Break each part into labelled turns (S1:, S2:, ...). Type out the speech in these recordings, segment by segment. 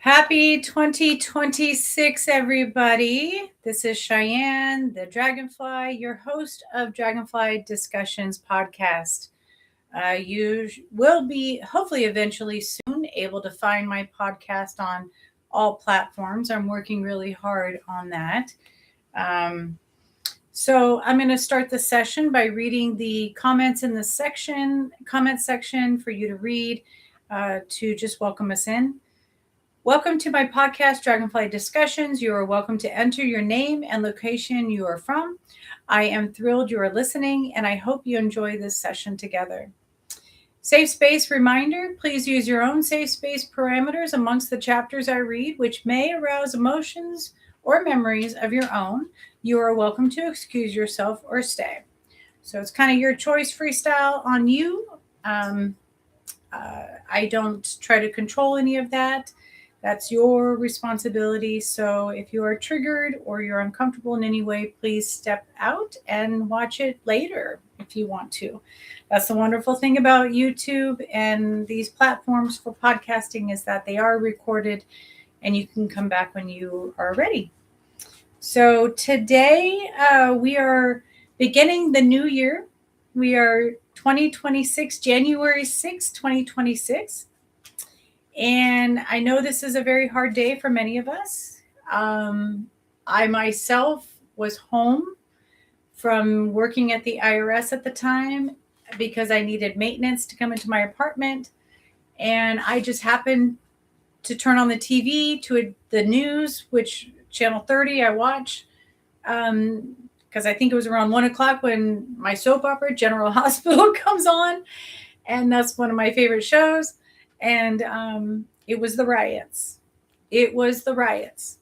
S1: Happy 2026, everybody. This is Cheyenne, the Dragonfly, your host of Dragonfly Discussions podcast. You will be hopefully eventually soon able to find my podcast on all platforms. I'm working really hard on that. So I'm going to start the session by reading the comments in the comment section for you to read to just welcome us in. Welcome to my podcast, Dragonfly Discussions. You are welcome to enter your name and location you are from. I am thrilled you are listening, and I hope you enjoy this session together. Safe space reminder, please use your own safe space parameters amongst the chapters I read, which may arouse emotions or memories of your own. You are welcome to excuse yourself or stay. So it's kind of your choice, freestyle on you. I don't try to control any of that. That's your responsibility. So if you are triggered or you're uncomfortable in any way, please step out and watch it later if you want to. That's the wonderful thing about YouTube and these platforms for podcasting is that they are recorded and you can come back when you are ready. So today we are beginning the new year. We are 2026, January 6, 2026. And I know this is a very hard day for many of us. I myself was home from working at the IRS at the time because I needed maintenance to come into my apartment. And I just happened to turn on the TV to the news, which channel 30 I watch, because I think it was around 1 o'clock when my soap opera, General Hospital, comes on. And that's one of my favorite shows. And it was the riots. It was the riots.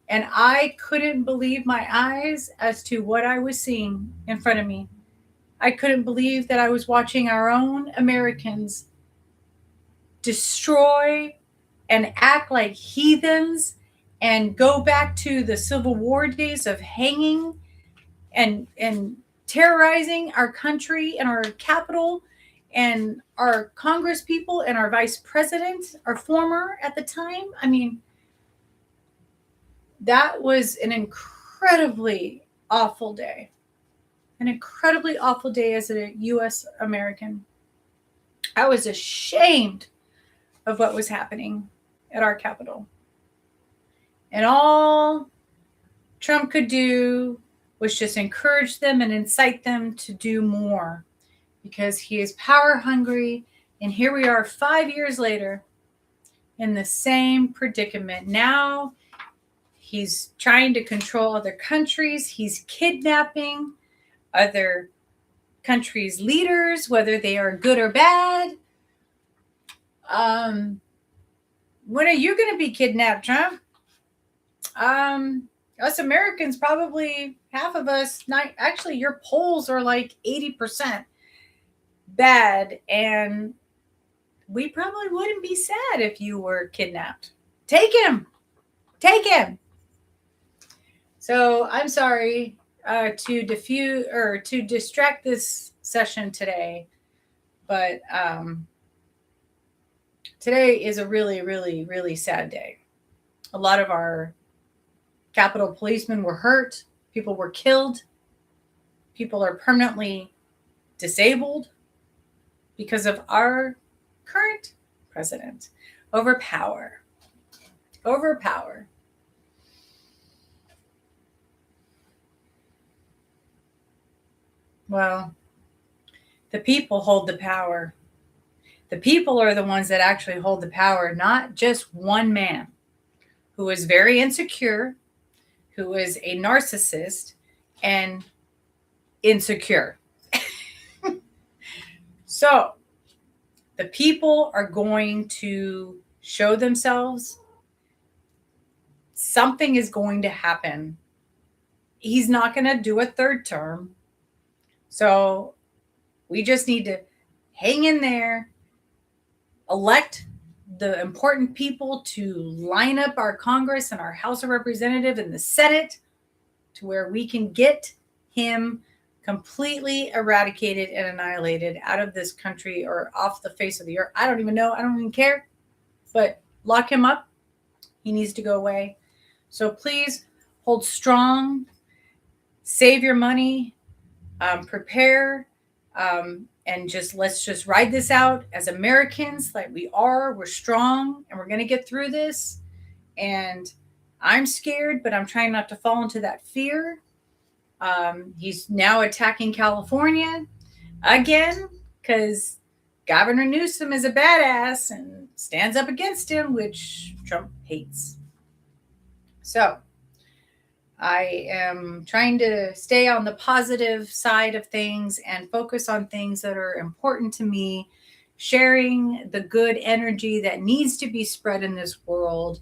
S1: And I couldn't believe my eyes as to what I was seeing in front of me. I couldn't believe that I was watching our own Americans destroy and act like heathens and go back to the Civil War days of hanging and terrorizing our country and our capital and our Congress people and our vice president, our former at the time. I mean, that was an incredibly awful day. An incredibly awful day as a U.S. American. I was ashamed of what was happening at our Capitol. And all Trump could do was just encourage them and incite them to do more. Because he is power hungry. And here we are 5 years later in the same predicament. Now he's trying to control other countries. He's kidnapping other countries' leaders, whether they are good or bad. When are you going to be kidnapped, Trump? Us Americans, probably half of us, actually your polls are like 80%. Bad, and we probably wouldn't be sad if you were kidnapped. Take him. So I'm sorry to distract this session today, but today is a really, really, really sad day. A lot of our Capitol policemen were hurt. People were killed. People are permanently disabled because of our current president. Over power. Well, the people hold the power. The people are the ones that actually hold the power, not just one man who is very insecure, who is a narcissist and insecure. So the people are going to show themselves. Something is going to happen. He's not going to do a third term. So we just need to hang in there, elect the important people to line up our Congress and our House of Representatives and the Senate to where we can get him completely eradicated and annihilated out of this country or off the face of the earth. I don't even know. I don't even care. But lock him up he needs to go away. So please hold strong, save your money, prepare, and let's just ride this out as Americans like we are. We're strong and we're going to get through this. And I'm scared, but I'm trying not to fall into that fear. He's now attacking California again because Governor Newsom is a badass and stands up against him, which Trump hates. So I am trying to stay on the positive side of things and focus on things that are important to me, sharing the good energy that needs to be spread in this world.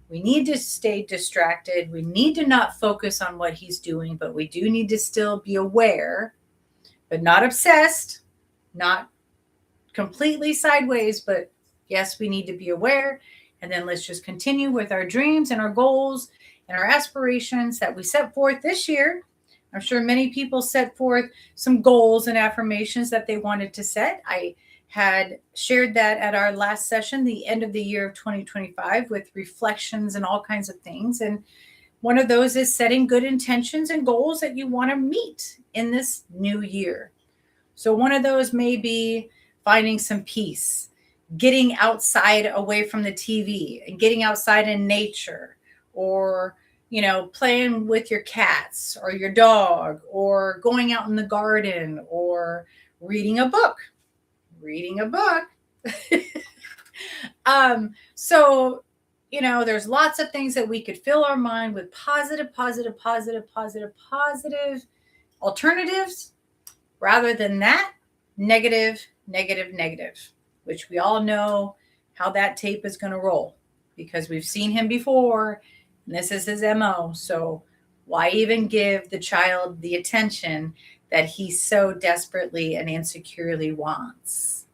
S1: We need to stay distracted. We need to not focus on what he's doing, but we do need to still be aware, but not obsessed, not completely sideways, but yes, we need to be aware. And then let's just continue with our dreams and our goals and our aspirations that we set forth this year. I'm sure many people set forth some goals and affirmations that they wanted to set. I had shared that at our last session, the end of the year of 2025, with reflections and all kinds of things. And one of those is setting good intentions and goals that you want to meet in this new year. So one of those may be finding some peace, getting outside away from the TV and getting outside in nature, or, playing with your cats or your dog, or going out in the garden, or reading a book. So, there's lots of things that we could fill our mind with positive alternatives, rather than that negative, which we all know how that tape is going to roll because we've seen him before and this is his MO. So why even give the child the attention that he so desperately and insecurely wants?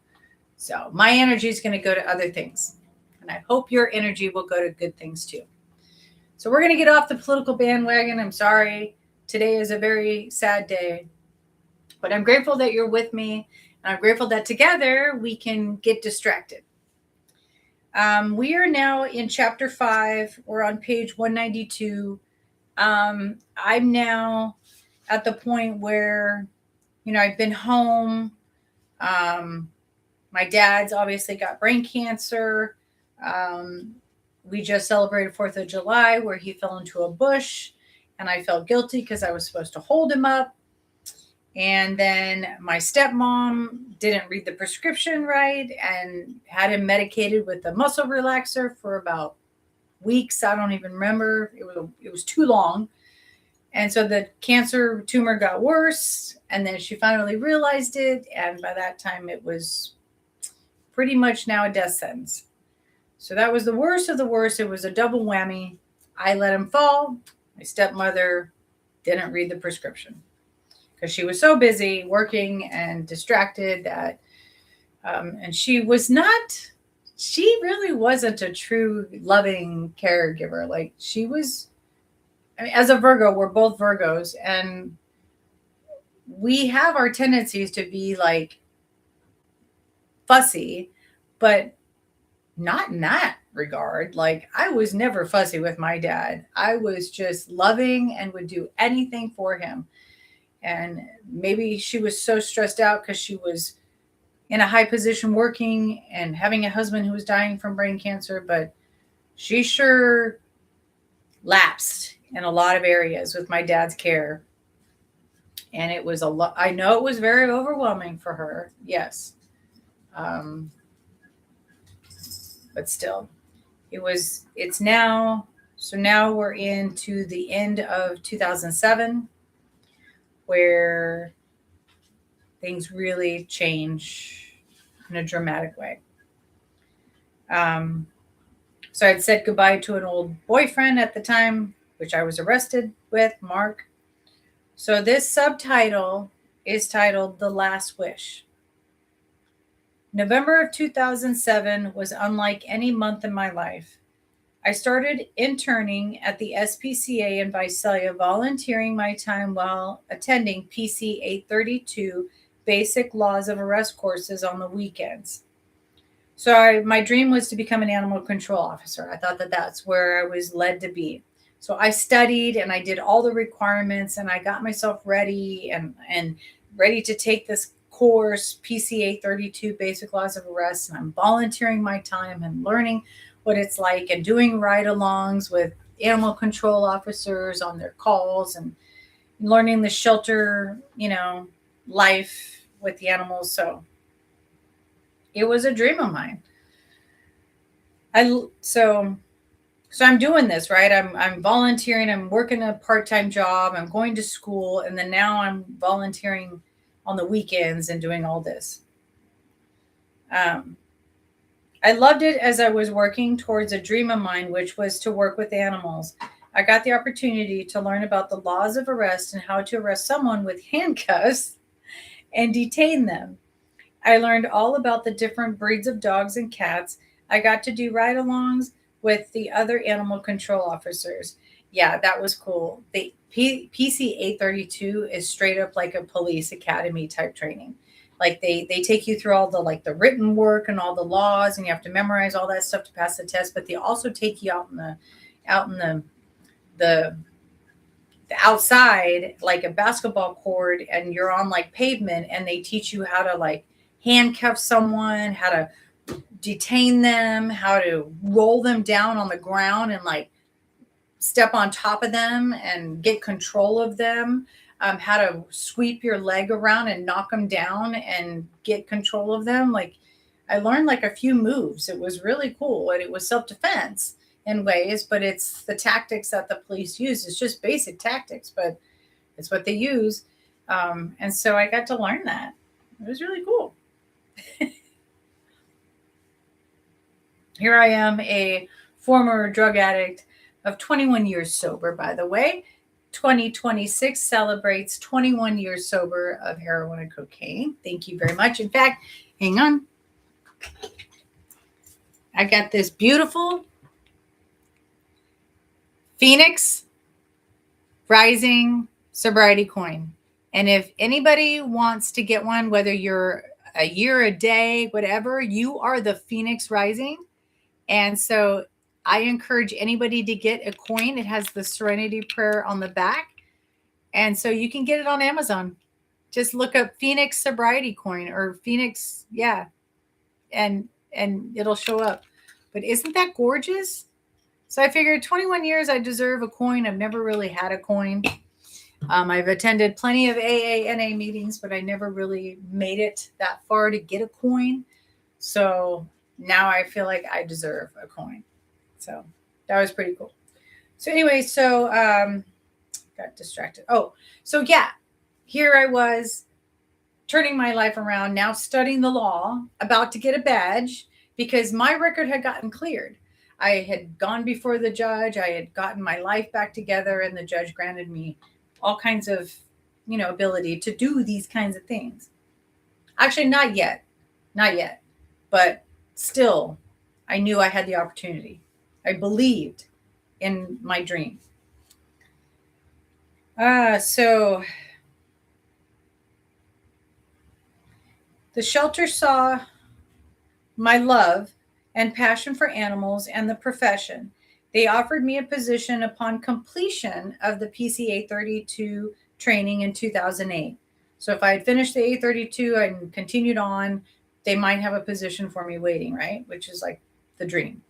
S1: So my energy is going to go to other things, and I hope your energy will go to good things too. So we're going to get off the political bandwagon. I'm sorry. Today is a very sad day, but I'm grateful that you're with me, and I'm grateful that together we can get distracted. We are now in chapter 5. We're on page 192. I'm now at the point where, I've been home. My dad's obviously got brain cancer. We just celebrated 4th of July where he fell into a bush, and I felt guilty because I was supposed to hold him up. And then my stepmom didn't read the prescription right and had him medicated with a muscle relaxer for about weeks. I don't even remember. It was too long. And so the cancer tumor got worse, and then she finally realized it. And by that time, it was pretty much now a death sentence. So that was the worst of the worst. It was a double whammy. I let him fall. My stepmother didn't read the prescription because she was so busy working and distracted that, and she really wasn't a true loving caregiver. Like she was, as a Virgo, we're both Virgos, and we have our tendencies to be like fussy, but not in that regard. Like I was never fussy with my dad. I was just loving and would do anything for him. And maybe she was so stressed out because she was in a high position working and having a husband who was dying from brain cancer, but she sure lapsed in a lot of areas with my dad's care. And it was a lot. I know it was very overwhelming for her. Yes. But still, it's now. So now we're into the end of 2007, where things really change in a dramatic way. So I'd said goodbye to an old boyfriend at the time, which I was arrested with, Mark. So this subtitle is titled The Last Wish. November of 2007 was unlike any month in my life. I started interning at the SPCA in Visalia, volunteering my time while attending PC 832 basic laws of arrest courses on the weekends. So my dream was to become an animal control officer. I thought that that's where I was led to be. So I studied and I did all the requirements and I got myself ready and ready to take this course, PCA 32 Basic Laws of Arrest. And I'm volunteering my time and learning what it's like and doing ride-alongs with animal control officers on their calls and learning the shelter, life with the animals. So it was a dream of mine. I so so I'm doing this, right? I'm volunteering, I'm working a part-time job, I'm going to school, and then now I'm volunteering on the weekends and doing all this. Um, I loved it as I was working towards a dream of mine, which was to work with animals. I got the opportunity to learn about the laws of arrest and how to arrest someone with handcuffs and detain them. I learned all about the different breeds of dogs and cats. I got to do ride alongs with the other animal control officers. Yeah, that was cool. The PC 832 is straight up like a police academy type training. Like they take you through all the like the written work and all the laws, and you have to memorize all that stuff to pass the test. But they also take you out in the the outside like a basketball court, and you're on like pavement, and they teach you how to like handcuff someone, how to detain them, how to roll them down on the ground and like step on top of them and get control of them, how to sweep your leg around and knock them down and get control of them. Like I learned like a few moves. It was really cool, and it was self-defense in ways, but it's the tactics that the police use. It's just basic tactics, but it's what they use. And so I got to learn that. It was really cool. Here I am, a former drug addict of 21 years sober, by the way. 2026 celebrates 21 years sober of heroin and cocaine. Thank you very much. In fact, hang on. I got this beautiful Phoenix Rising sobriety coin. And if anybody wants to get one, whether you're a year, a day, whatever, you are the Phoenix Rising. And so I encourage anybody to get a coin. It has the Serenity Prayer on the back. And so you can get it on Amazon. Just look up Phoenix Sobriety Coin or Phoenix, yeah, and it'll show up. But isn't that gorgeous? So I figured 21 years, I deserve a coin. I've never really had a coin. I've attended plenty of AA, meetings, but I never really made it that far to get a coin. So now I feel like I deserve a coin. So that was pretty cool. So anyway, got distracted. Oh, so yeah, here I was turning my life around, now studying the law, about to get a badge because my record had gotten cleared. I had gone before the judge. I had gotten my life back together, and the judge granted me all kinds of, ability to do these kinds of things. Actually, not yet, but still, I knew I had the opportunity. I believed in my dream. So the shelter saw my love and passion for animals and the profession. They offered me a position upon completion of the PCA 32 training in 2008. So if I had finished the A32 and continued on, they might have a position for me waiting, right? Which is like the dream.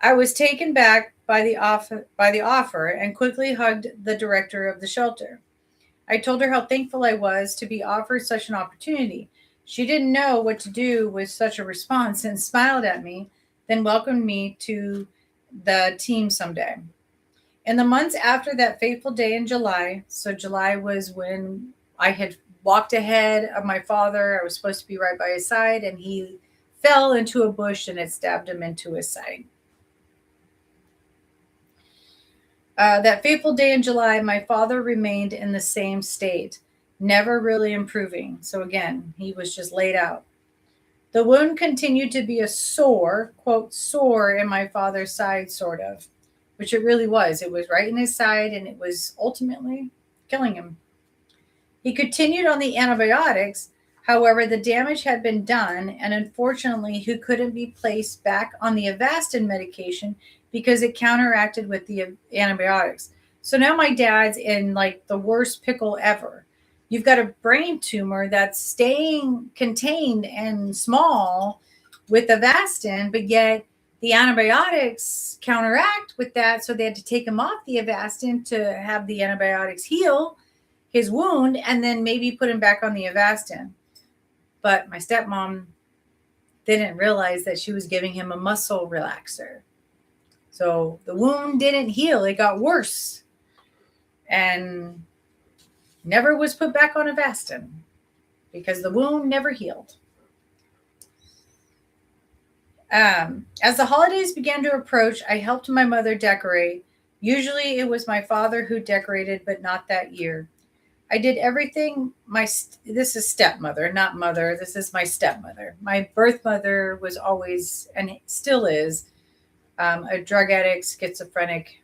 S1: I was taken back by the offer and quickly hugged the director of the shelter. I told her how thankful I was to be offered such an opportunity. She didn't know what to do with such a response and smiled at me, then welcomed me to the team someday. In the months after that fateful day in July, so July was when I had walked ahead of my father. I was supposed to be right by his side, and he fell into a bush and it stabbed him into his side. That fateful day in July, my father remained in the same state, never really improving. So again, he was just laid out. The wound continued to be a sore, quote, sore in my father's side, sort of, which it really was. It was right in his side, and it was ultimately killing him. He continued on the antibiotics, However, the damage had been done, and unfortunately, he couldn't be placed back on the Avastin medication because it counteracted with the antibiotics. So now my dad's in like the worst pickle ever. You've got a brain tumor that's staying contained and small with Avastin, but yet the antibiotics counteract with that. So they had to take him off the Avastin to have the antibiotics heal his wound and then maybe put him back on the Avastin. But my stepmom didn't realize that she was giving him a muscle relaxer. So the wound didn't heal. It got worse and never was put back on Avastin because the wound never healed. As the holidays began to approach, I helped my mother decorate. Usually it was my father who decorated, but not that year. I did everything. This is stepmother, not mother. This is my stepmother. My birth mother was always, and still is, a drug addict, schizophrenic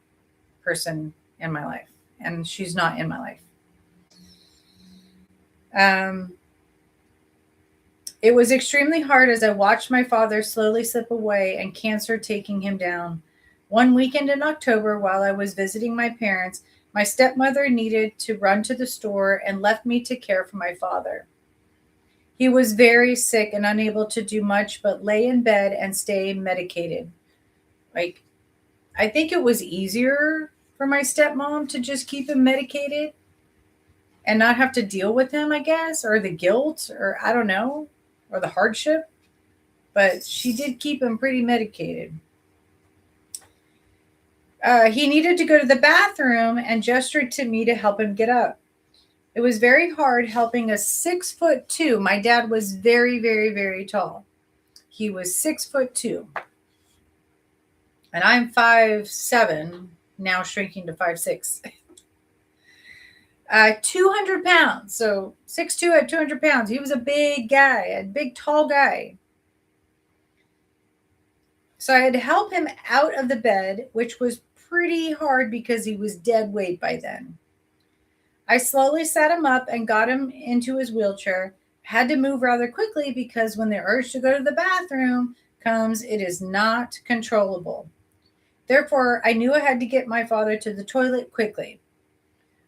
S1: person in my life. And she's not in my life. It was extremely hard as I watched my father slowly slip away and cancer taking him down. One weekend in October, while I was visiting my parents, my stepmother needed to run to the store and left me to care for my father. He was very sick and unable to do much but lay in bed and stay medicated. Like, I think it was easier for my stepmom to just keep him medicated and not have to deal with him, I guess, or the guilt, or I don't know, or the hardship. But she did keep him pretty medicated. He needed to go to the bathroom and gestured to me to help him get up. It was very hard helping a 6'2". My dad was very, very, very tall. He was 6'2". And I'm 5'7", now shrinking to 5'6". 200 pounds. So 6'2" at 200 pounds. He was a big guy, a big, tall guy. So I had to help him out of the bed, which was pretty hard because he was dead weight by then. I slowly sat him up and got him into his wheelchair. Had to move rather quickly because when the urge to go to the bathroom comes, it is not controllable. Therefore, I knew I had to get my father to the toilet quickly.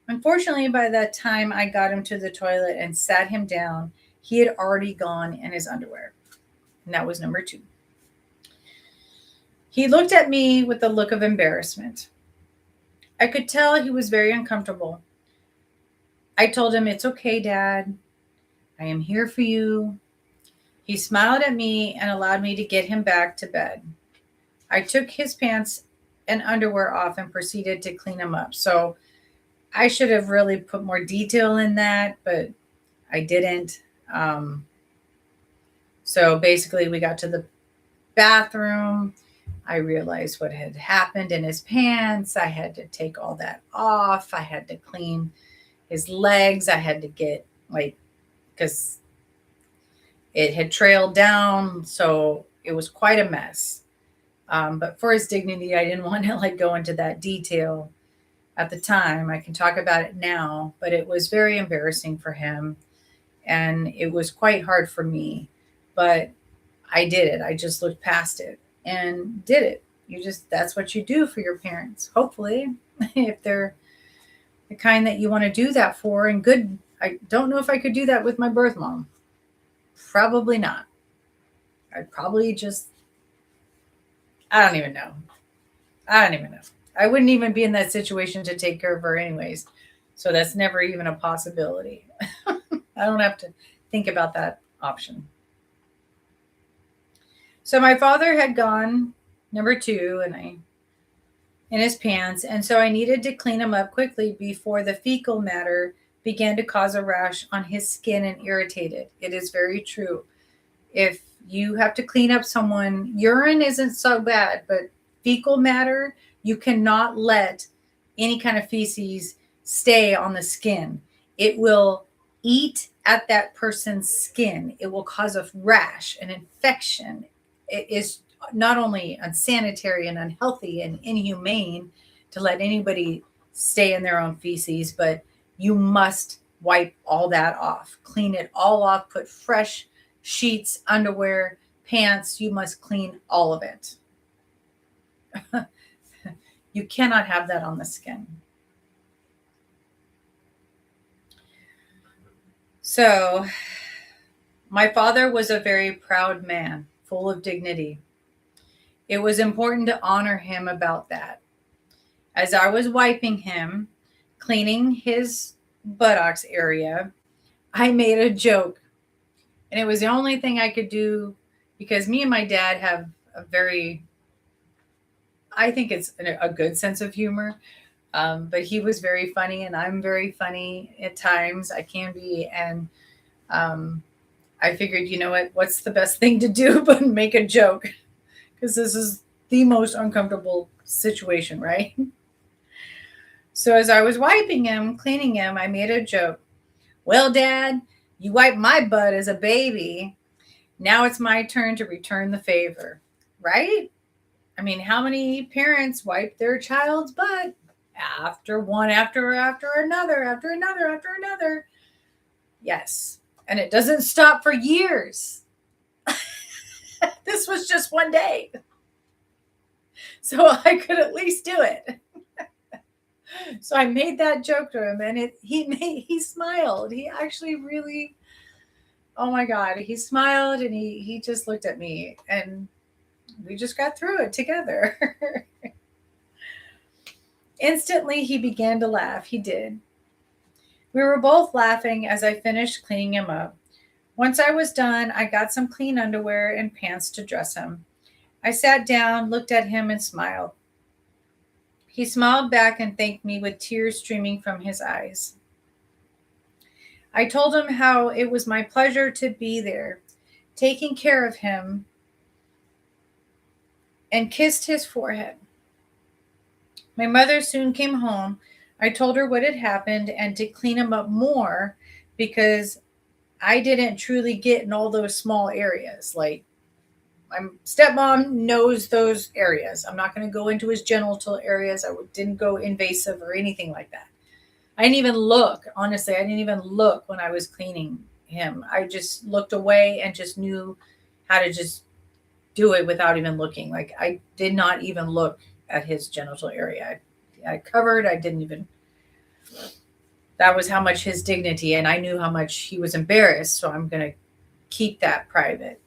S1: Unfortunately, by that time I got him to the toilet and sat him down, he had already gone in his underwear. And that was number 2. He looked at me with a look of embarrassment. I could tell he was very uncomfortable. I told him, "It's okay, Dad. I am here for you." He smiled at me and allowed me to get him back to bed. I took his pants and underwear off and proceeded to clean him up. So I should have really put more detail in that, but I didn't. So basically we got to the bathroom. I realized what had happened in his pants. I had to take all that off. I had to clean his legs. I had to get because it had trailed down. So it was quite a mess. But for his dignity, I didn't want to go into that detail at the time. I can talk about it now, but it was very embarrassing for him. And it was quite hard for me, but I did it. I just looked past it and did it. That's what you do for your parents. Hopefully, if they're the kind that you want to do that for and good. I don't know if I could do that with my birth mom. Probably not. I'd probably I don't even know. I wouldn't even be in that situation to take care of her anyways. So that's never even a possibility. I don't have to think about that option. So my father had gone, number 2, in his pants. And so I needed to clean him up quickly before the fecal matter began to cause a rash on his skin and irritate it. It is very true. If you have to clean up someone, urine isn't so bad, but fecal matter, you cannot let any kind of feces stay on the skin. It will eat at that person's skin. It will cause a rash, an infection. It is not only unsanitary and unhealthy and inhumane to let anybody stay in their own feces, but you must wipe all that off, clean it all off, put fresh sheets, underwear, pants. You must clean all of it. You cannot have that on the skin. So, my father was a very proud man, full of dignity. It was important to honor him about that. As I was wiping him, cleaning his buttocks area, I made a joke. And it was the only thing I could do because me and my dad have a very, I think it's a good sense of humor. But he was very funny, and I'm very funny at times. I can be. And I figured, you know what? What's the best thing to do but make a joke? Because this is the most uncomfortable situation, right? So as I was wiping him, cleaning him, I made a joke. Well, Dad, you wiped my butt as a baby. Now it's my turn to return the favor, right? I mean, how many parents wipe their child's butt after one, after another, after another, after another? Yes. And it doesn't stop for years. This was just one day. So I could at least do it. So I made that joke to him, and he smiled. He actually really, oh my God, he smiled, and he just looked at me, and we just got through it together. Instantly, he began to laugh. He did. We were both laughing as I finished cleaning him up. Once I was done, I got some clean underwear and pants to dress him. I sat down, looked at him, and smiled. He smiled back and thanked me with tears streaming from his eyes. I told him how it was my pleasure to be there, taking care of him, and kissed his forehead. My mother soon came home. I told her what had happened and to clean him up more because I didn't truly get in all those small areas. Like, my stepmom knows those areas. I'm not going to go into his genital areas. I didn't go invasive or anything like that. I didn't even look. Honestly, I didn't even look when I was cleaning him. I just looked away and just knew how to just do it without even looking. Like, I did not even look at his genital area. I covered. I didn't even. That was how much his dignity, and I knew how much he was embarrassed. So I'm going to keep that private.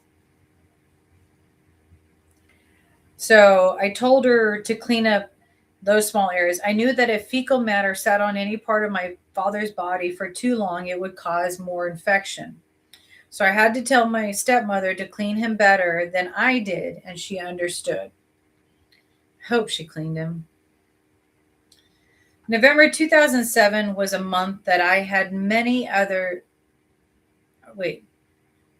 S1: So I told her to clean up those small areas. I knew that if fecal matter sat on any part of my father's body for too long, it would cause more infection. So I had to tell my stepmother to clean him better than I did, and she understood. Hope she cleaned him. November 2007 was a month that I had many other.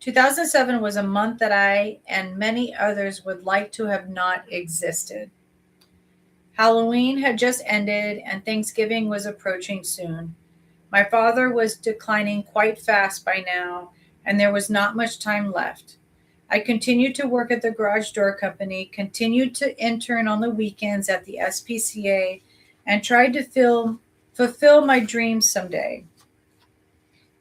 S1: 2007 was a month that I and many others would like to have not existed. Halloween had just ended and Thanksgiving was approaching soon. My father was declining quite fast by now, and there was not much time left. I continued to work at the garage door company, continued to intern on the weekends at the SPCA, and tried to fulfill my dreams someday.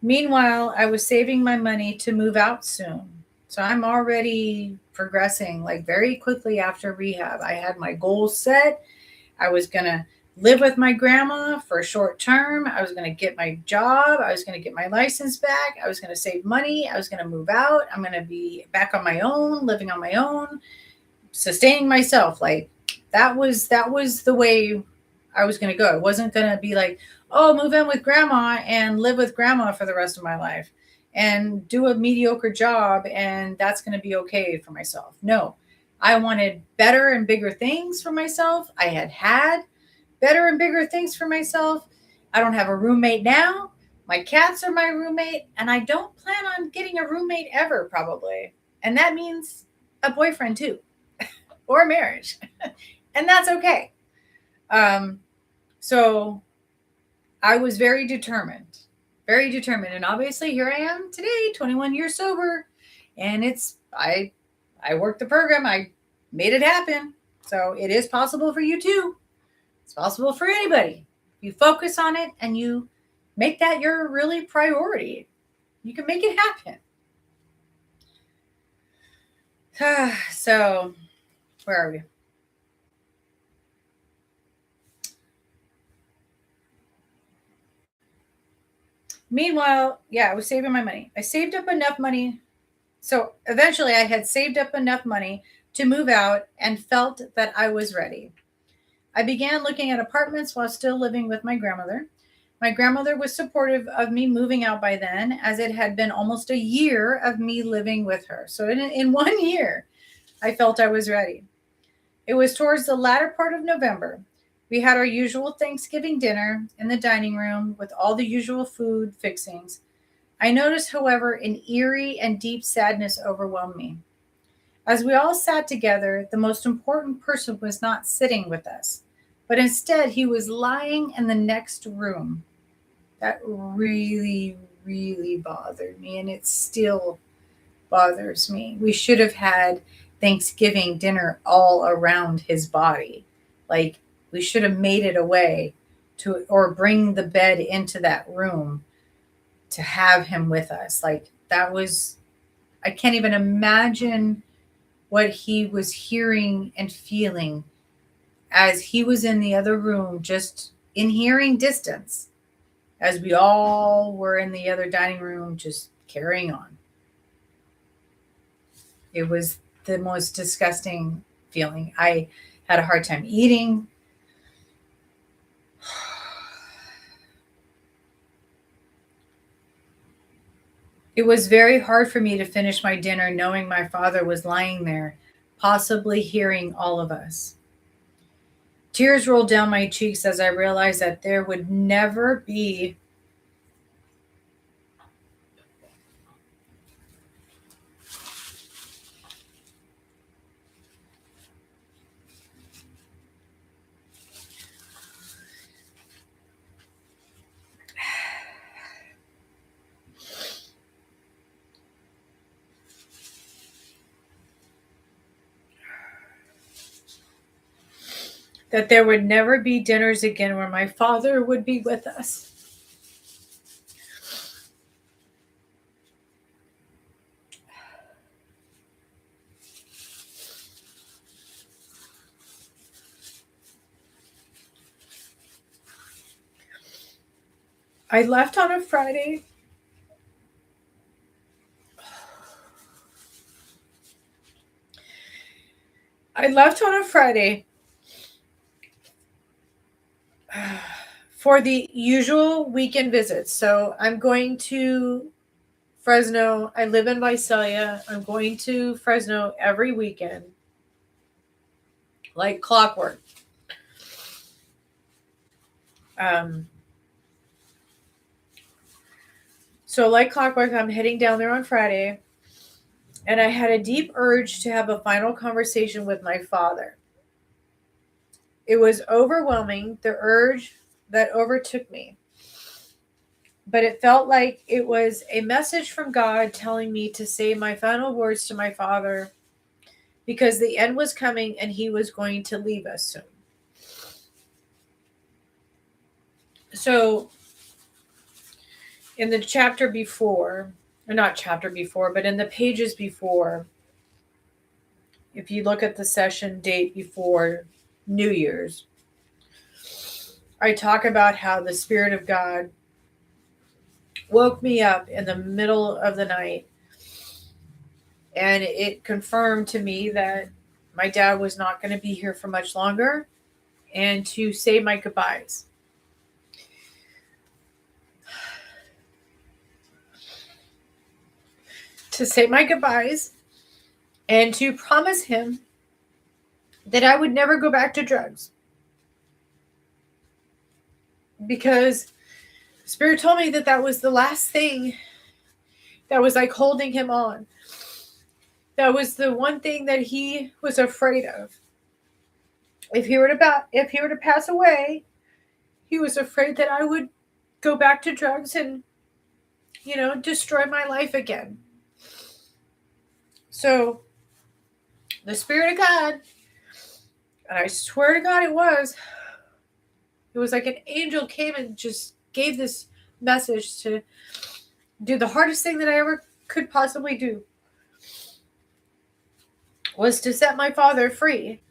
S1: Meanwhile, I was saving my money to move out soon. So I'm already progressing like very quickly after rehab. I had my goals set. I was going to live with my grandma for a short term. I was going to get my job. I was going to get my license back. I was going to save money. I was going to move out. I'm going to be back on my own, living on my own, sustaining myself. Like that was the way I was going to go. It wasn't going to be like, oh, move in with grandma and live with grandma for the rest of my life and do a mediocre job, and that's going to be okay for myself. No, I wanted better and bigger things for myself. I had better and bigger things for myself. I don't have a roommate now. My cats are my roommate, and I don't plan on getting a roommate ever, probably. And that means a boyfriend too, or a marriage. And that's okay. So I was very determined. And obviously here I am today, 21 years sober. And I worked the program. I made it happen. So it is possible for you too. It's possible for anybody. You focus on it and you Make that your really priority. You can make it happen. So, where are we? Meanwhile, yeah, I was saving my money. I saved up enough money. So eventually, I had saved up enough money to move out and felt that I was ready. I began looking at apartments while still living with my grandmother. My grandmother was supportive of me moving out by then, as it had been almost a year of me living with her. So in 1 year, I felt I was ready. It was towards the latter part of November. We had our usual Thanksgiving dinner in the dining room with all the usual food fixings. I noticed, however, an eerie and deep sadness overwhelmed me. As we all sat together, the most important person was not sitting with us, but instead he was lying in the next room. That really, really bothered me, and it still bothers me. We should have had Thanksgiving dinner all around his body. Like, we should have made it a way to, or bring the bed into that room to have him with us. Like, that was, I can't even imagine what he was hearing and feeling as he was in the other room, just in hearing distance, as we all were in the other dining room, just carrying on. It was the most disgusting feeling. I had a hard time eating. It was very hard for me to finish my dinner knowing my father was lying there, possibly hearing all of us. Tears rolled down my cheeks as I realized that there would never be that there would never be dinners again where my father would be with us. I left on a Friday. I left on a Friday for the usual weekend visits. So I'm going to Fresno. I live in Visalia. I'm going to Fresno every weekend, like clockwork. Um, so, like clockwork, I'm heading down there on Friday, and I had a deep urge to have a final conversation with my father. It was overwhelming, the urge that overtook me, but it felt like it was a message from God telling me to say my final words to my father because the end was coming and he was going to leave us soon. So, in the chapter before, or not chapter before, but in the pages before, if you look at the session date before New Year's, I talk about how the Spirit of God woke me up in the middle of the night, and it confirmed to me that my dad was not going to be here for much longer and to say my goodbyes. To say my goodbyes and to promise him that I would never go back to drugs. Because Spirit told me that that was the last thing that was like holding him on. That was the one thing that he was afraid of. If he were to pass away, he was afraid that I would go back to drugs and, destroy my life again. So the Spirit of God, and I swear to God it was like an angel came and just gave this message to do the hardest thing that I ever could possibly do, was to set my father free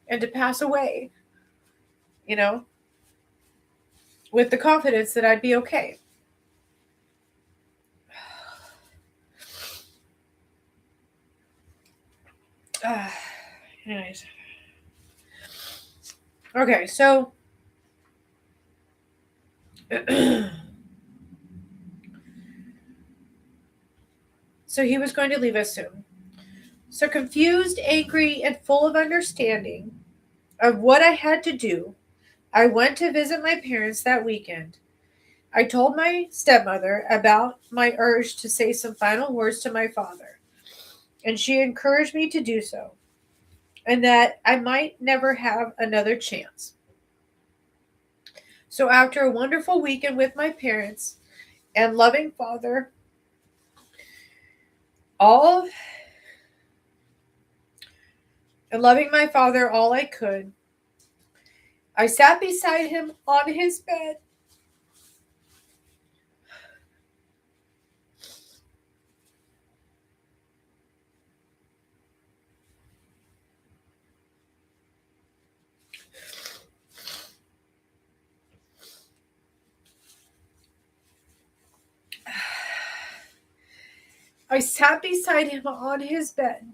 S1: and to pass away, you know, with the confidence that I'd be okay. Anyways. Okay, so so he was going to leave us soon. So confused, angry, and full of understanding of what I had to do, I went to visit my parents that weekend. I told my stepmother about my urge to say some final words to my father, and she encouraged me to do so, and that I might never have another chance. So after a wonderful weekend with my parents and loving father, all and loving my father all I could, I sat beside him on his bed. I sat beside him on his bed.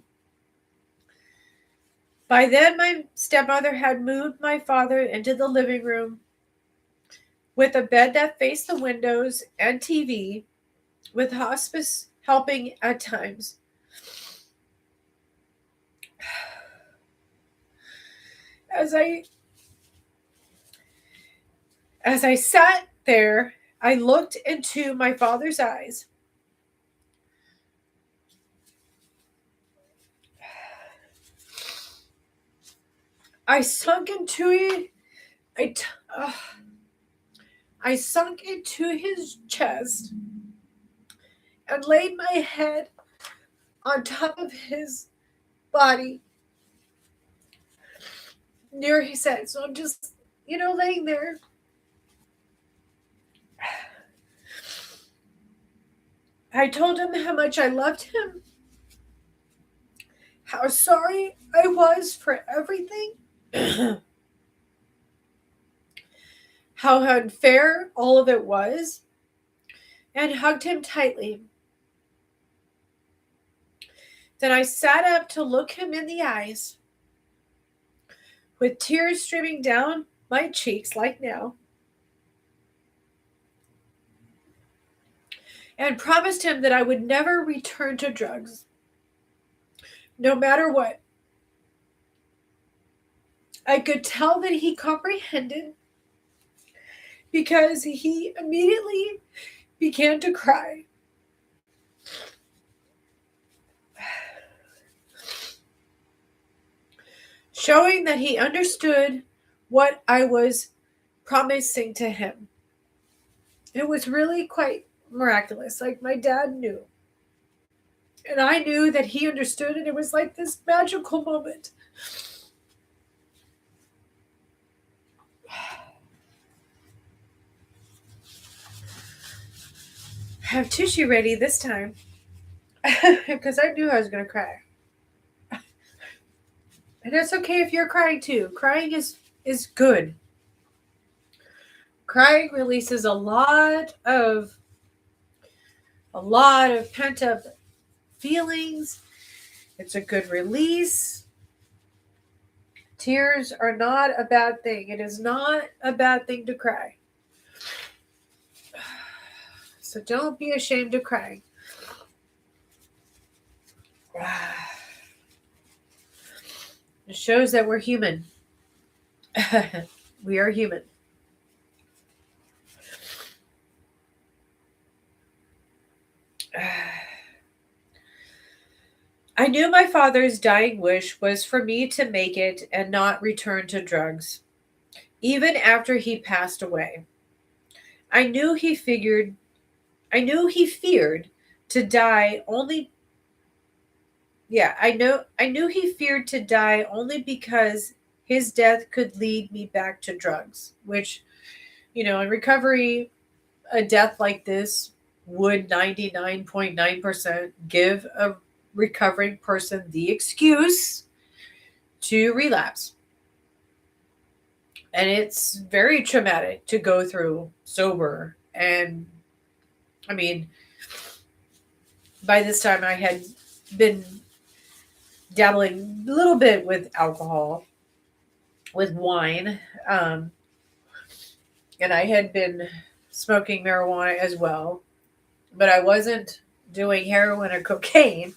S1: By then, my stepmother had moved my father into the living room with a bed that faced the windows and TV, with hospice helping at times. As I sat there, I looked into my father's eyes. I sunk into it. I sunk into his chest and laid my head on top of his body near his head. So I'm just, laying there. I told him how much I loved him, how sorry I was for everything, how unfair all of it was, and hugged him tightly. Then I sat up to look him in the eyes, with tears streaming down my cheeks like now, and promised him that I would never return to drugs, no matter what. I could tell that he comprehended, because he immediately began to cry. Showing that he understood what I was promising to him. It was really quite miraculous. Like, my dad knew. And I knew that he understood, and it was like this magical moment. I have tissue ready this time, because I knew I was going to cry. And it's okay if you're crying too. Crying is good. Crying releases a lot of pent up feelings. It's a good release. Tears are not a bad thing. It is not a bad thing to cry. So don't be ashamed of crying. It shows that we're human. We are human. I knew my father's dying wish was for me to make it and not return to drugs, even after he passed away. I knew he feared to die only. Yeah, I knew he feared to die only because his death could lead me back to drugs, which, in recovery, a death like this would 99.9% give a recovering person the excuse to relapse. And it's very traumatic to go through sober. And I mean, by this time I had been dabbling a little bit with alcohol, with wine, and I had been smoking marijuana as well, but I wasn't doing heroin or cocaine,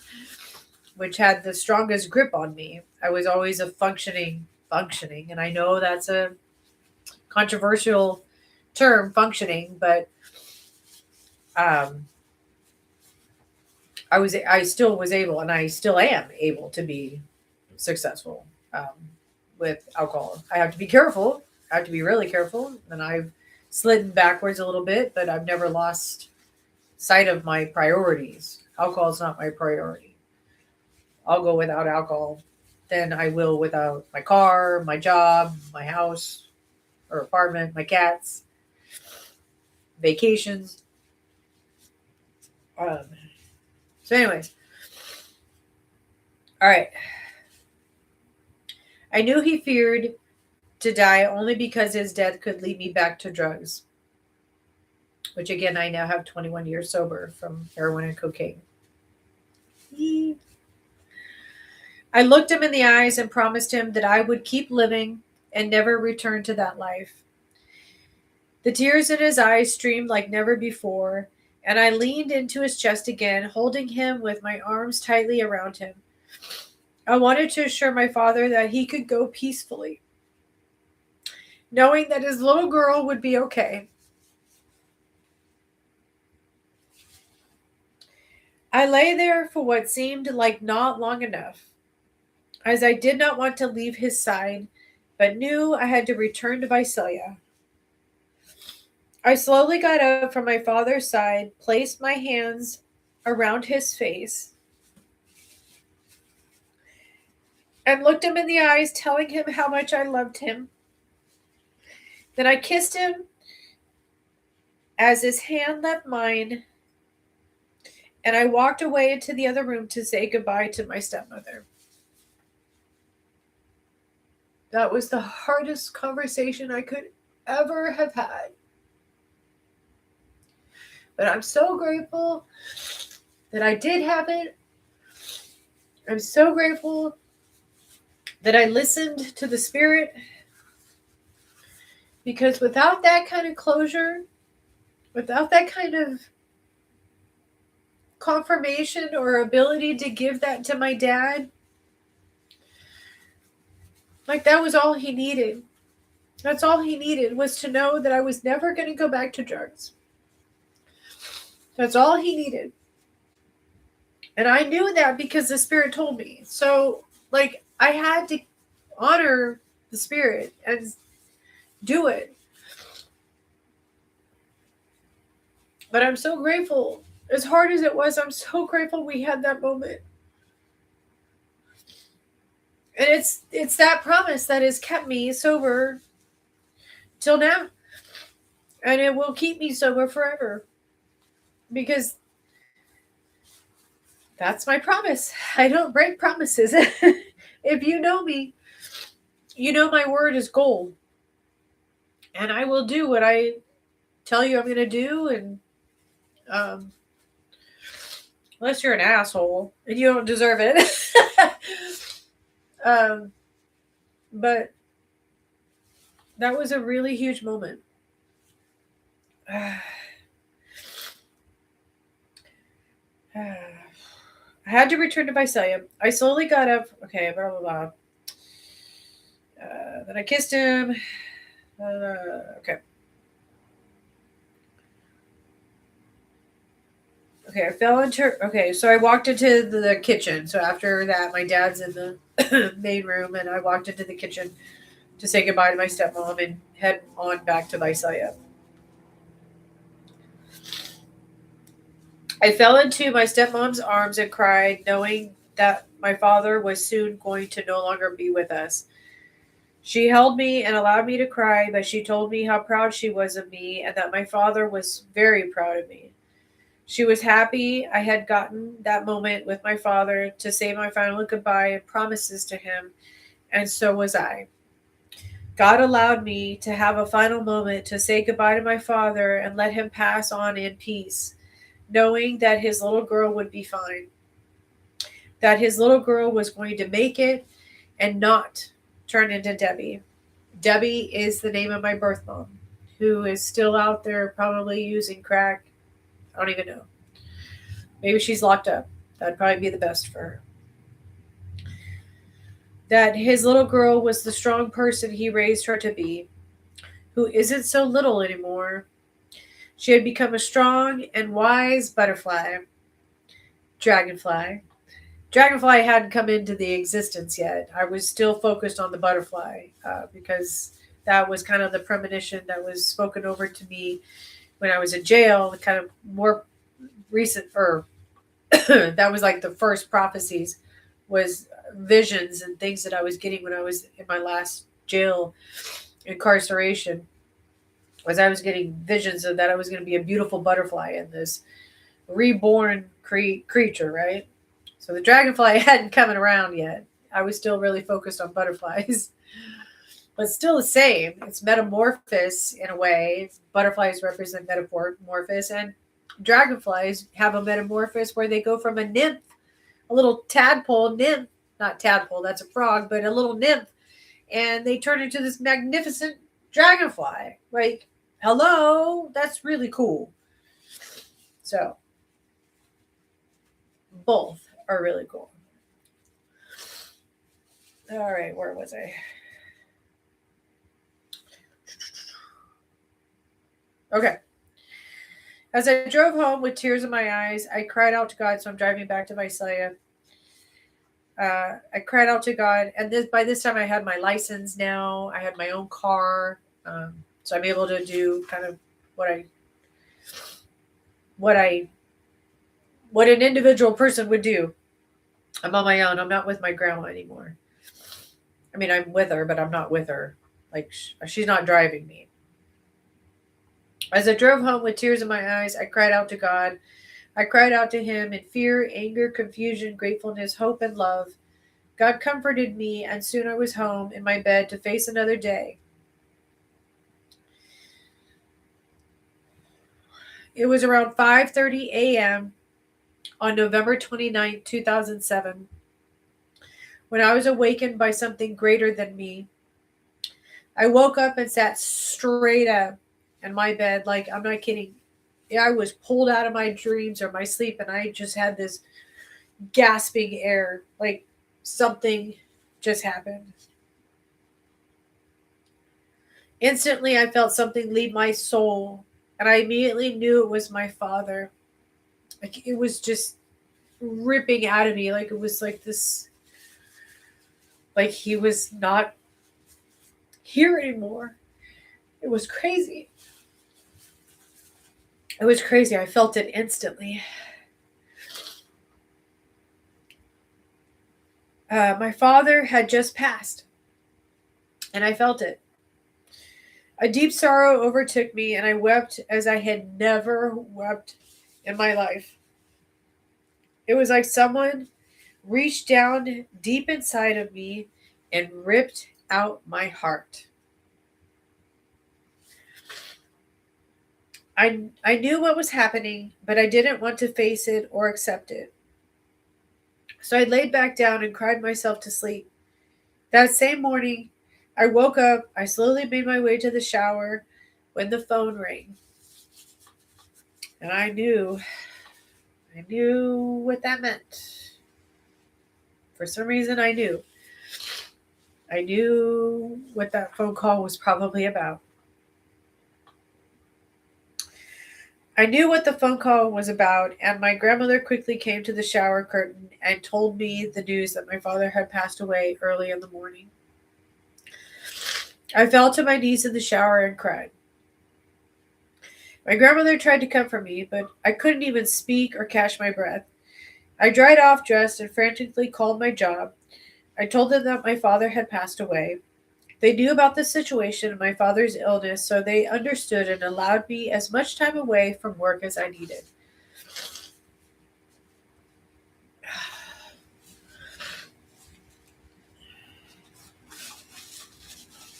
S1: which had the strongest grip on me. I was always a functioning, and I know that's a controversial term, functioning, but um, I still was able, and I still am able to be successful with alcohol. I have to be careful. I have to be really careful, and I've slidden backwards a little bit, but I've never lost sight of my priorities. Alcohol is not my priority. I'll go without alcohol than I will without my car, my job, my house or apartment, my cats, vacations. So anyways, all right. I knew he feared to die only because his death could lead me back to drugs, which again, I now have 21 years sober from heroin and cocaine. I looked him in the eyes and promised him that I would keep living and never return to that life. The tears in his eyes streamed like never before, and I leaned into his chest again, holding him with my arms tightly around him. I wanted to assure my father that he could go peacefully, knowing that his little girl would be okay. I lay there for what seemed like not long enough, as I did not want to leave his side, but knew I had to return to Visalia. I slowly got up from my father's side, placed my hands around his face, and looked him in the eyes, telling him how much I loved him. Then I kissed him as his hand left mine, and I walked away into the other room to say goodbye to my stepmother. That was the hardest conversation I could ever have had. But I'm so grateful that I did have it. I'm so grateful that I listened to the Spirit, because without that kind of closure, without that kind of confirmation or ability to give that to my dad, like that was all he needed. That's all he needed, was to know that I was never going to go back to drugs. That's all he needed. And I knew that because the Spirit told me. So, like, I had to honor the Spirit and do it. But I'm so grateful. As hard as it was, I'm so grateful we had that moment. And it's that promise that has kept me sober till now. And it will keep me sober forever. Because that's my promise. I don't break promises. If you know me, you know my word is gold. And I will do what I tell you I'm going to do. And unless you're an asshole and you don't deserve it. But that was a really huge moment. I had to return to Visalia. I slowly got up. Okay, blah, blah, blah. Then I kissed him. Okay. Okay, I fell into... Okay, so I walked into the kitchen. So after that, my dad's in the main room, and I walked into the kitchen to say goodbye to my stepmom and head on back to Visalia. I fell into my stepmom's arms and cried, knowing that my father was soon going to no longer be with us.
S2: She held me and allowed me to cry, but she told me how proud she was of me and that my father was very proud of me. She was happy I had gotten that moment with my father to say my final goodbye and promises to him, and so was I. God allowed me to have a final moment to say goodbye to my father and let him pass on in peace, knowing that his little girl would be fine, that his little girl was going to make it and not turn into Debbie. Debbie is the name of my birth mom, who is still out there probably using crack. I don't even know. Maybe she's locked up. That'd probably be the best for her. That his little girl was the strong person he raised her to be, who isn't so little anymore. She had become a strong and wise butterfly. Dragonfly. Dragonfly hadn't come into the existence yet. I was still focused on the butterfly because that was kind of the premonition that was spoken over to me when I was in jail. The kind of more recent, or that was like the first prophecies, was visions and things that I was getting when I was in my last jail incarceration. Was I was getting visions of that I was going to be a beautiful butterfly in this reborn creature, right? So the dragonfly hadn't come around yet. I was still really focused on butterflies, but still the same. It's metamorphosis in a way. Butterflies represent metamorphosis, and dragonflies have a metamorphosis where they go from a nymph, a little tadpole nymph, not tadpole, that's a frog, but a little nymph, and they turn into this magnificent dragonfly. Like, hello, that's really cool. So, both are really cool. All right, where was I? Okay. As I drove home with tears in my eyes, I cried out to God. So I'm driving back to Visalia. I cried out to God, and by this time I had my license. Now I had my own car, so I'm able to do kind of what I what I what an individual person would do. I'm on my own. I'm not with my grandma anymore. I mean, I'm with her, but I'm not with her. Like she's not driving me. As I drove home with tears in my eyes, I cried out to God. I cried out to him in fear, anger, confusion, gratefulness, hope, and love. God comforted me, and soon I was home in my bed to face another day. It was around 5:30 a.m. on November 29th, 2007, when I was awakened by something greater than me. I woke up and sat straight up in my bed, like, I'm not kidding. I was pulled out of my dreams or my sleep, and I just had this gasping air, like something just happened. Instantly, I felt something leave my soul, and I immediately knew it was my father. Like, it was just ripping out of me. Like, it was like this, like he was not here anymore. It was crazy. It was crazy. I felt it instantly. My father had just passed, and I felt it. A deep sorrow overtook me, and I wept as I had never wept in my life. It was like someone reached down deep inside of me and ripped out my heart. I knew what was happening, but I didn't want to face it or accept it. So I laid back down and cried myself to sleep. That same morning, I woke up. I slowly made my way to the shower when the phone rang. And I knew what that meant. For some reason, I knew. I knew what that phone call was probably about. I knew what the phone call was about, and my grandmother quickly came to the shower curtain and told me the news that my father had passed away early in the morning. I fell to my knees in the shower and cried. My grandmother tried to comfort me, but I couldn't even speak or catch my breath. I dried off, dressed, and frantically called my job. I told them that my father had passed away. They knew about the situation and my father's illness, so they understood and allowed me as much time away from work as I needed.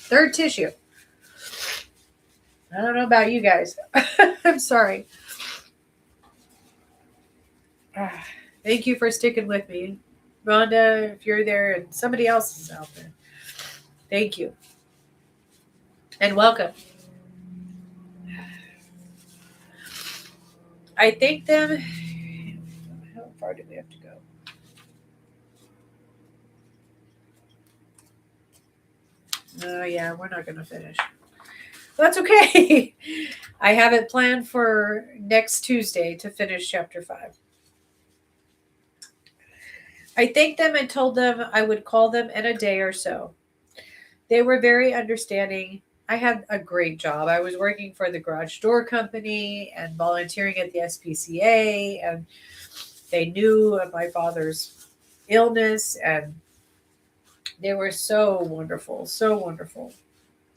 S2: Third tissue. I don't know about you guys. I'm sorry. Thank you for sticking with me. Rhonda, if you're there and somebody else is out there, thank you. And welcome. I thank them. How far do we have to go? Oh, yeah, we're not going to finish. That's okay. I have it planned for next Tuesday to finish chapter 5. I thanked them and told them I would call them in a day or so. They were very understanding. I had a great job. I was working for the garage door company and volunteering at the SPCA, and they knew of my father's illness, and they were so wonderful, so wonderful.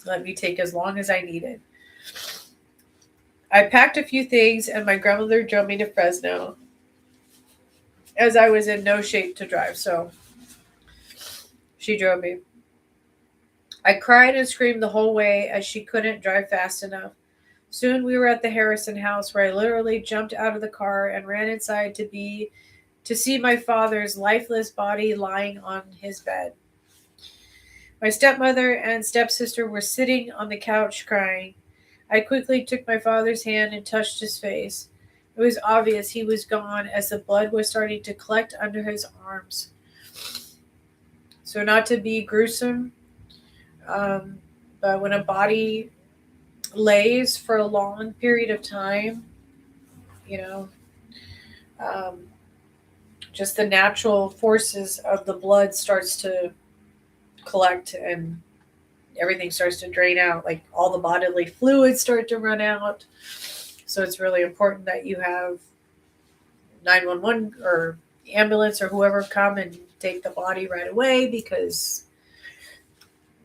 S2: Let me take as long as I needed. I packed a few things, and my grandmother drove me to Fresno, as I was in no shape to drive, so she drove me. I cried and screamed the whole way as she couldn't drive fast enough. Soon we were at the Harrison house, where I literally jumped out of the car and ran inside to see my father's lifeless body lying on his bed. My stepmother and stepsister were sitting on the couch crying. I quickly took my father's hand and touched his face. It was obvious he was gone, as the blood was starting to collect under his arms. So, not to be gruesome, but when a body lays for a long period of time, you know, just the natural forces of the blood starts to collect and everything starts to drain out. Like all the bodily fluids start to run out. So it's really important that you have 911 or ambulance or whoever come and take the body right away, because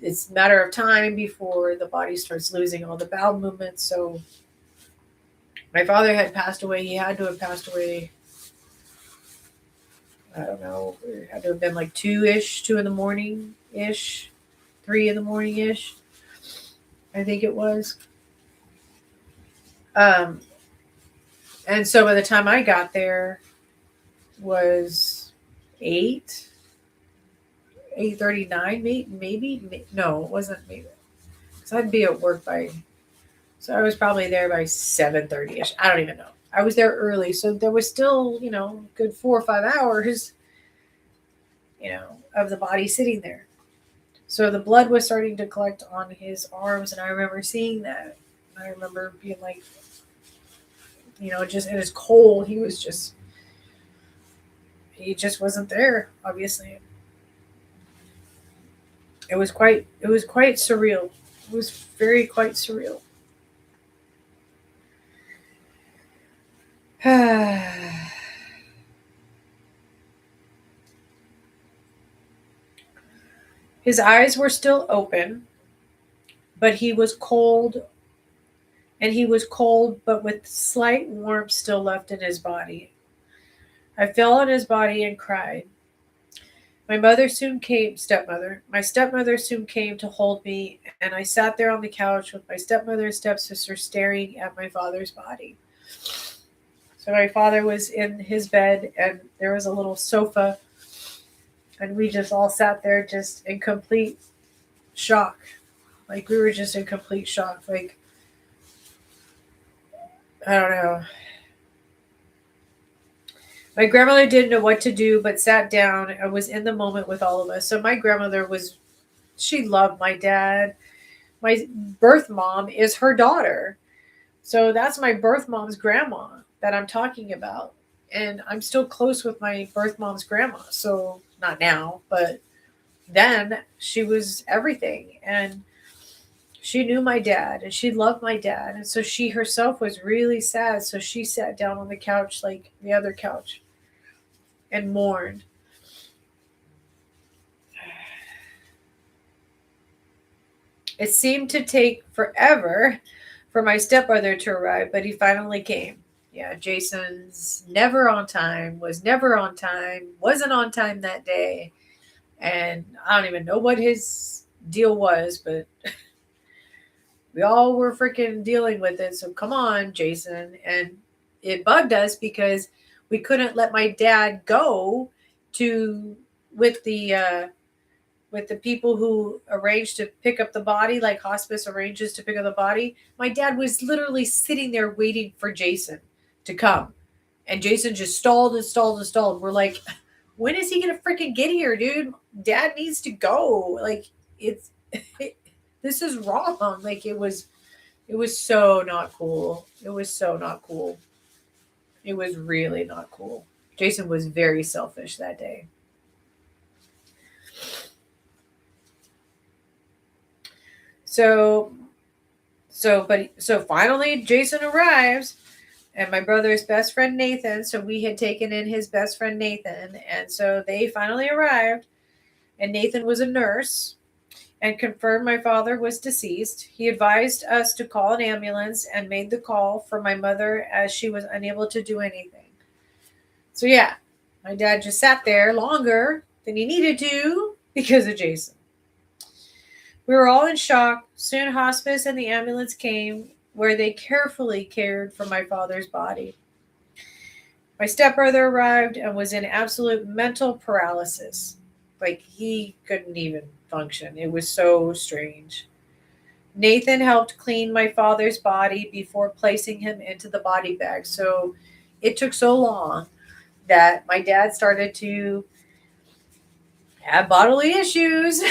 S2: it's a matter of time before the body starts losing all the bowel movements. So my father had passed away. He had to have passed away, I don't know, it had to have been like 2 in the morning ish, 3 in the morning ish, I think it was. And so by the time I got there was 8:39, maybe. No, it wasn't maybe. So I'd be at work so I was probably there by 7:30ish. I don't even know. I was there early, so there was still, good 4 or 5 hours, of the body sitting there. So the blood was starting to collect on his arms, and I remember seeing that. I remember being like, just, and it's cold. He just wasn't there, obviously. It was quite surreal. It was quite surreal. His eyes were still open, but he was cold, but with slight warmth still left in his body. I fell on his body and cried. My stepmother soon came to hold me, and I sat there on the couch with my stepmother and stepsister staring at my father's body. So my father was in his bed, and there was a little sofa, and we just all sat there just in complete shock. Like, we were just in complete shock. Like, I don't know. My grandmother didn't know what to do, but sat down and was in the moment with all of us. So my grandmother she loved my dad. My birth mom is her daughter. So that's my birth mom's grandma that I'm talking about. And I'm still close with my birth mom's grandma. So not now, but then she was everything. And she knew my dad and she loved my dad. And so she herself was really sad. So she sat down on the couch, like the other couch, and mourned. It seemed to take forever for my stepbrother to arrive, but he finally came. Yeah, Jason's never on time, was never on time, wasn't on time that day. And I don't even know what his deal was, but we all were freaking dealing with it. So come on, Jason. And it bugged us because we couldn't let my dad go to with the people who arranged to pick up the body, like hospice arranges to pick up the body. My dad was literally sitting there waiting for Jason to come. And Jason just stalled and stalled and stalled. We're like, when is he going to freaking get here, dude? Dad needs to go. Like, this is wrong. Like, it was so not cool. It was so not cool. It was really not cool. Jason was very selfish that day. So finally Jason arrives, and my brother's best friend Nathan, so we had taken in his best friend Nathan, and so they finally arrived, and Nathan was a nurse and confirmed my father was deceased. He advised us to call an ambulance and made the call for my mother as she was unable to do anything. So yeah, my dad just sat there longer than he needed to because of Jason. We were all in shock. Soon hospice and the ambulance came, where they carefully cared for my father's body. My stepbrother arrived and was in absolute mental paralysis. Like, he couldn't even function. It was so strange. Nathan helped clean my father's body before placing him into the body bag. So it took so long that my dad started to have bodily issues.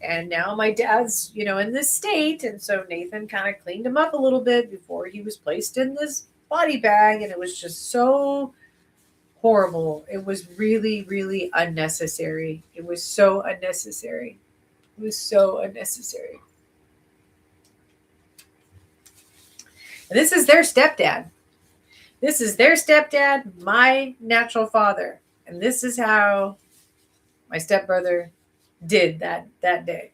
S2: And now my dad's, in this state. And so Nathan kind of cleaned him up a little bit before he was placed in this body bag. And it was just so horrible. It was really, really unnecessary. It was so unnecessary. It was so unnecessary. And this is their stepdad. This is their stepdad, my natural father. And this is how my stepbrother did that day,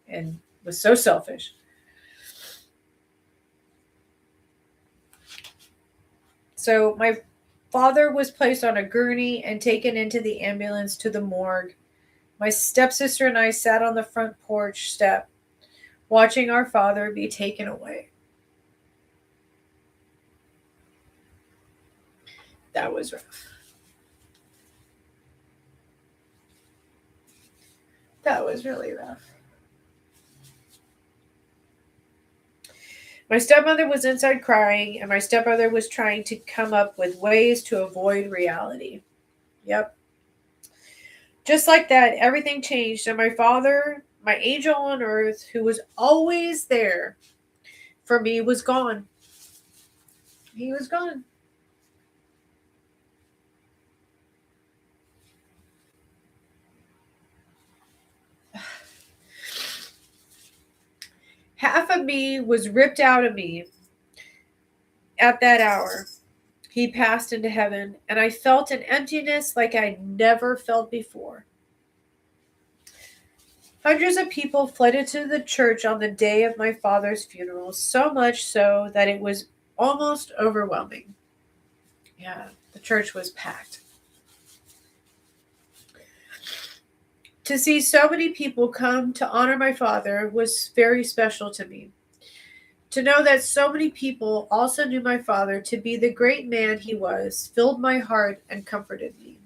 S2: and was so selfish. So my father was placed on a gurney and taken into the ambulance to the morgue. My stepsister and I sat on the front porch step, watching our father be taken away. That was rough. That was really rough. My stepmother was inside crying, and my stepbrother was trying to come up with ways to avoid reality. Yep. Just like that, everything changed, and my father, my angel on earth, who was always there for me, was gone. He was gone. Half of me was ripped out of me at that hour. He passed into heaven, and I felt an emptiness like I'd never felt before. Hundreds of people flooded to the church on the day of my father's funeral, so much so that it was almost overwhelming. Yeah, the church was packed. To see so many people come to honor my father was very special to me. To know that so many people also knew my father to be the great man he was filled my heart and comforted me.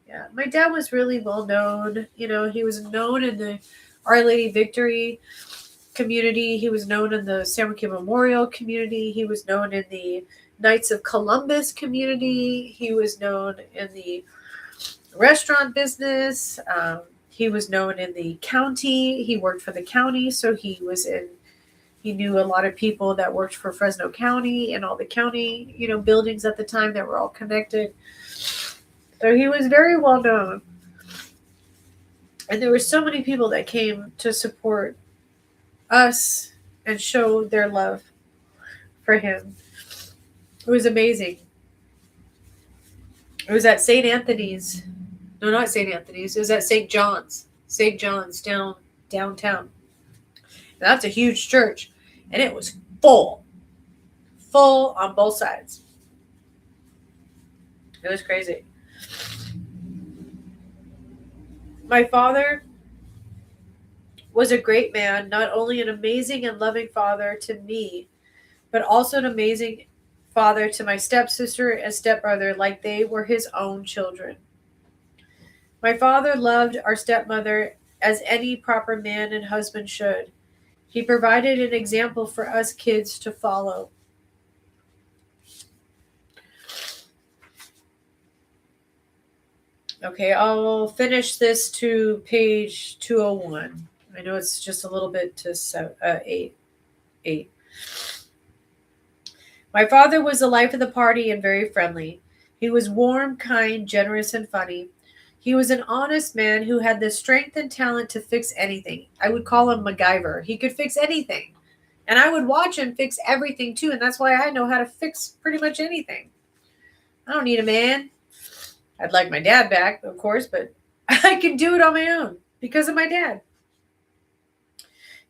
S2: Yeah, my dad was really well known. He was known in the Our Lady Victory community. He was known in the San Joaquin Memorial community. He was known in the Knights of Columbus community. He was known in the restaurant business. He was known in the county. He worked for the county, so he knew a lot of people that worked for Fresno County and all the county, buildings at the time that were all connected. So he was very well known. And there were so many people that came to support us and show their love for him. It was amazing. It was at St. Anthony's. No, not St. Anthony's. It was at St. John's. St. John's down downtown. And that's a huge church. And it was full on both sides. It was crazy. My father was a great man, not only an amazing and loving father to me, but also an amazing father to my stepsister and stepbrother, like they were his own children. My father loved our stepmother as any proper man and husband should. He provided an example for us kids to follow. Okay, I'll finish this to page 201. I know it's just a little bit to 8. My father was the life of the party and very friendly. He was warm, kind, generous, and funny. He was an honest man who had the strength and talent to fix anything. I would call him MacGyver. He could fix anything. And I would watch him fix everything too, and that's why I know how to fix pretty much anything. I don't need a man. I'd like my dad back, of course, but I can do it on my own because of my dad.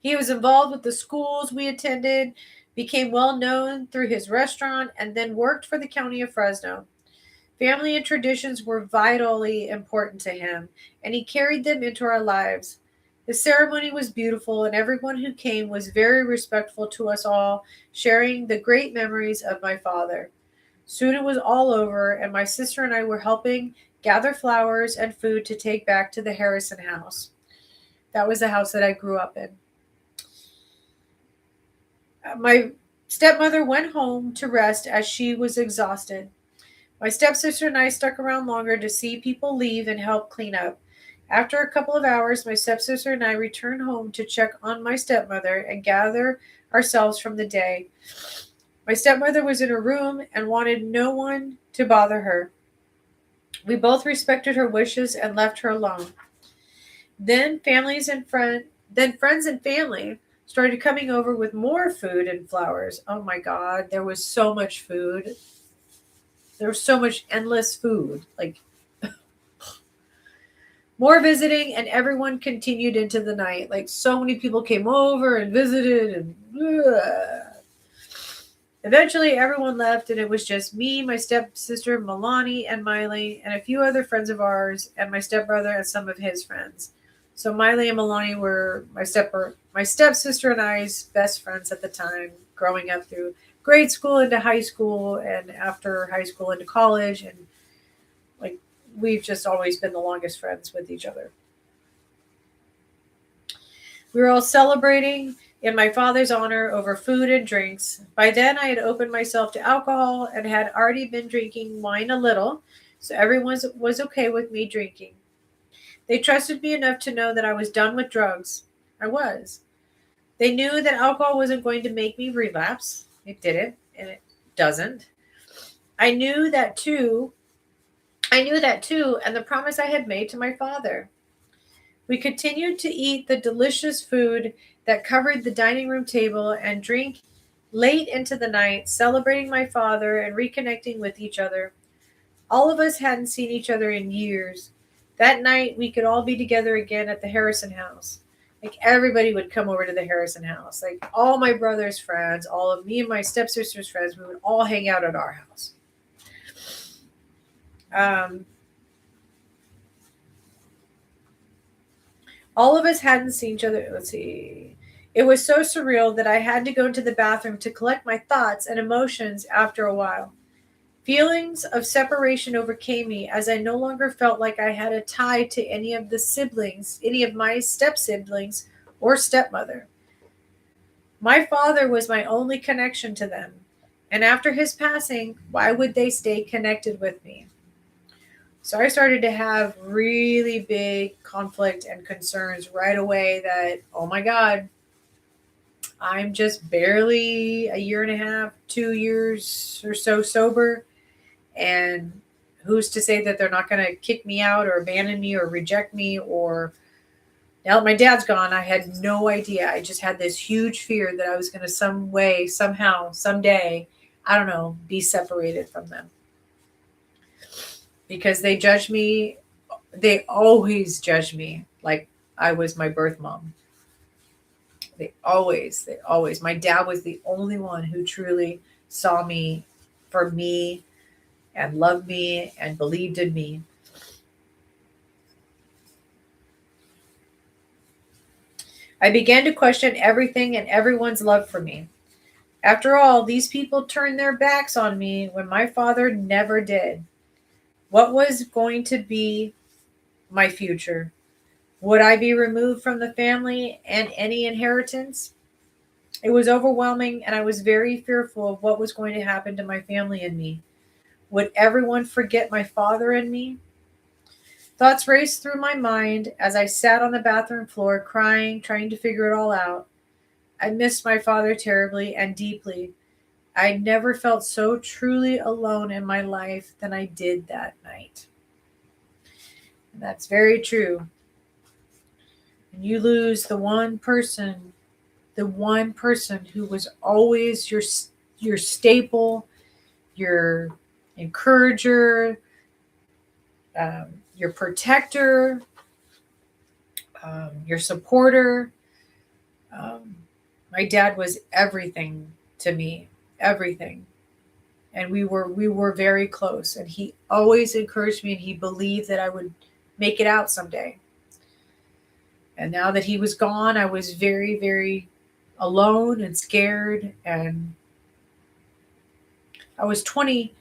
S2: He was involved with the schools we attended, became well known through his restaurant, and then worked for the county of Fresno. Family and traditions were vitally important to him, and he carried them into our lives. The ceremony was beautiful, and everyone who came was very respectful to us all, sharing the great memories of my father. Soon it was all over, and my sister and I were helping gather flowers and food to take back to the Harrison house. That was the house that I grew up in. My stepmother went home to rest as she was exhausted. My stepsister and I stuck around longer to see people leave and help clean up. After a couple of hours, my stepsister and I returned home to check on my stepmother and gather ourselves from the day. My stepmother was in her room and wanted no one to bother her. We both respected her wishes and left her alone. Then friends and family started coming over with more food and flowers. Oh my God, there was so much food. There was so much endless food. Like more visiting, and everyone continued into the night. Like so many people came over and visited, and eventually everyone left, and it was just me, my stepsister Milani, and Miley, and a few other friends of ours, and my stepbrother and some of his friends. So Miley and Milani were my stepsister and I's best friends at the time, growing up through grade school into high school, and after high school into college, and like we've just always been the longest friends with each other. We were all celebrating in my father's honor over food and drinks. By then I had opened myself to alcohol and had already been drinking wine a little, so everyone was okay with me drinking. They trusted me enough to know that I was done with drugs. I was. They knew that alcohol wasn't going to make me relapse. It didn't, and it doesn't. I knew that too, and the promise I had made to my father. We continued to eat the delicious food that covered the dining room table and drink late into the night, celebrating my father and reconnecting with each other. All of us hadn't seen each other in years. That night, we could all be together again at the Harrison house. Like everybody would come over to the Harrison house. Like all my brother's friends, all of me and my stepsister's friends, we would all hang out at our house. All of us hadn't seen each other. Let's see. It was so surreal that I had to go to the bathroom to collect my thoughts and emotions after a while. Feelings of separation overcame me as I no longer felt like I had a tie to any of my step-siblings or stepmother. My father was my only connection to them, and after his passing, why would they stay connected with me? So I started to have really big conflict and concerns right away that, oh my God, I'm just barely a year and a half, 2 years or so sober. And who's to say that they're not going to kick me out or abandon me or reject me? Or now that my dad's gone, I had no idea. I just had this huge fear that I was going to some way, somehow, someday, I don't know, be separated from them. Because they judge me. They always judge me like I was my birth mom. They always. My dad was the only one who truly saw me for me and loved me and believed in me. I began to question everything and everyone's love for me. After all, these people turned their backs on me when my father never did. What was going to be my future? Would I be removed from the family and any inheritance? It was overwhelming, and I was very fearful of what was going to happen to my family and me. Would everyone forget my father and me? Thoughts raced through my mind as I sat on the bathroom floor crying, trying to figure it all out. I missed my father terribly and deeply. I never felt so truly alone in my life than I did that night. And that's very true. And you lose the one person who was always your staple, your encourager, your protector, your supporter. My dad was everything to me, everything. And we were very close, and he always encouraged me, and he believed that I would make it out someday. And now that he was gone, I was very, very alone and scared, and I was 28.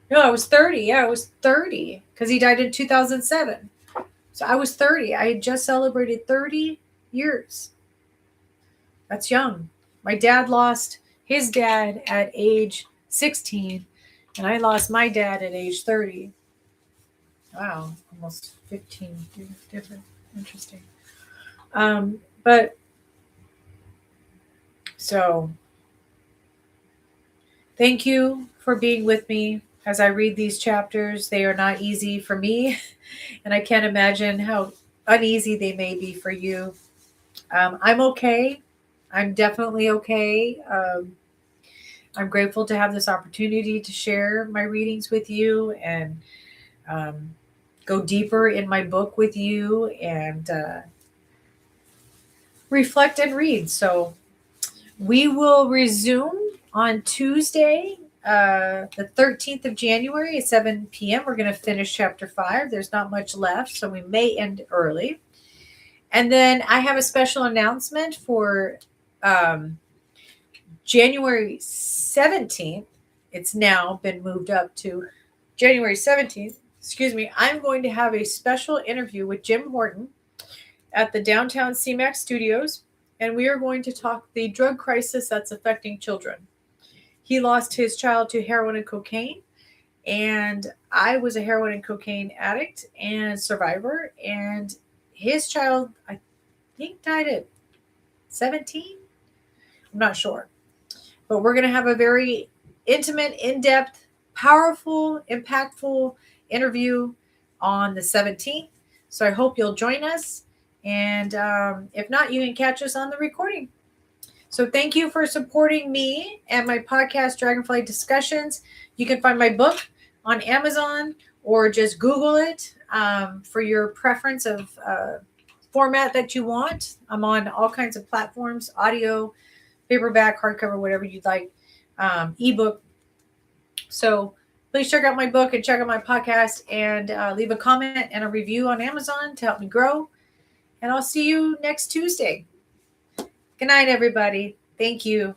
S2: No, I was 30. Yeah, I was 30 because he died in 2007. So I was 30. I had just celebrated 30 years. That's young. My dad lost his dad at age 16, and I lost my dad at age 30. Wow, almost 15 years different. Interesting. But so thank you for being with me as I read these chapters. They are not easy for me, and I can't imagine how uneasy they may be for you. I'm okay. I'm definitely okay. I'm grateful to have this opportunity to share my readings with you and go deeper in my book with you and reflect and read. So we will resume on Tuesday, the 13th of January at 7 p.m. We're going to finish chapter 5. There's not much left, so we may end early. And then I have a special announcement for January 17th. It's now been moved up to January 17th. Excuse me. I'm going to have a special interview with Jim Horton at the downtown CMAX studios, and we are going to talk the drug crisis that's affecting children. He lost his child to heroin and cocaine, and I was a heroin and cocaine addict and survivor, and his child, I think, died at 17. I'm not sure. But we're going to have a very intimate, in-depth, powerful, impactful interview on the 17th. So I hope you'll join us. And if not, you can catch us on the recording. So thank you for supporting me and my podcast, Dragonfly Discussions. You can find my book on Amazon or just Google it for your preference of format that you want. I'm on all kinds of platforms, audio, paperback, hardcover, whatever you'd like, ebook. So please check out my book and check out my podcast and leave a comment and a review on Amazon to help me grow. And I'll see you next Tuesday. Good night, everybody. Thank you.